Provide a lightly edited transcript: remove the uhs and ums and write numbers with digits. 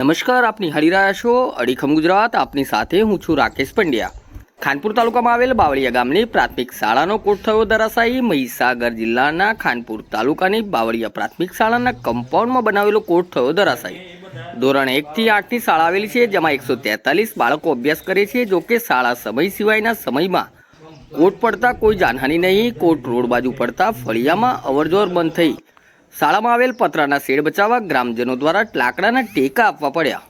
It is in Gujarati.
નમસ્કાર, આપ નિહાળી રહ્યા છો અડીખમ ગુજરાત. આપની સાથે હું છું રાકેશ પંડ્યા. ખાનપુર તાલુકામાં આવેલ બાવળિયા ગામની પ્રાથમિક શાળાનો કોટ થયો ધરાશાયી. મહીસાગર જિલ્લાના ખાનપુર તાલુકાની બાવળિયા પ્રાથમિક શાળાના કમ્પાઉન્ડમાં બનાવેલો કોટ થયો ધરાશાયી. ધોરણ 1 થી 8 ની શાળા આવેલી છે, જેમાં 143 બાળકો અભ્યાસ કરે છે. જોકે શાળા સમય સિવાયના સમયમાં કોટ પડતા કોઈ જાનહાનિ નહીં. કોટ રોડ બાજુ પડતા ફળિયામાં અવરજવર બંધ થઈ શાળામાં આવેલ પતરાના શેડ બચાવવા ગ્રામજનો દ્વારા લાકડાના ટેકા આપવા પડ્યા.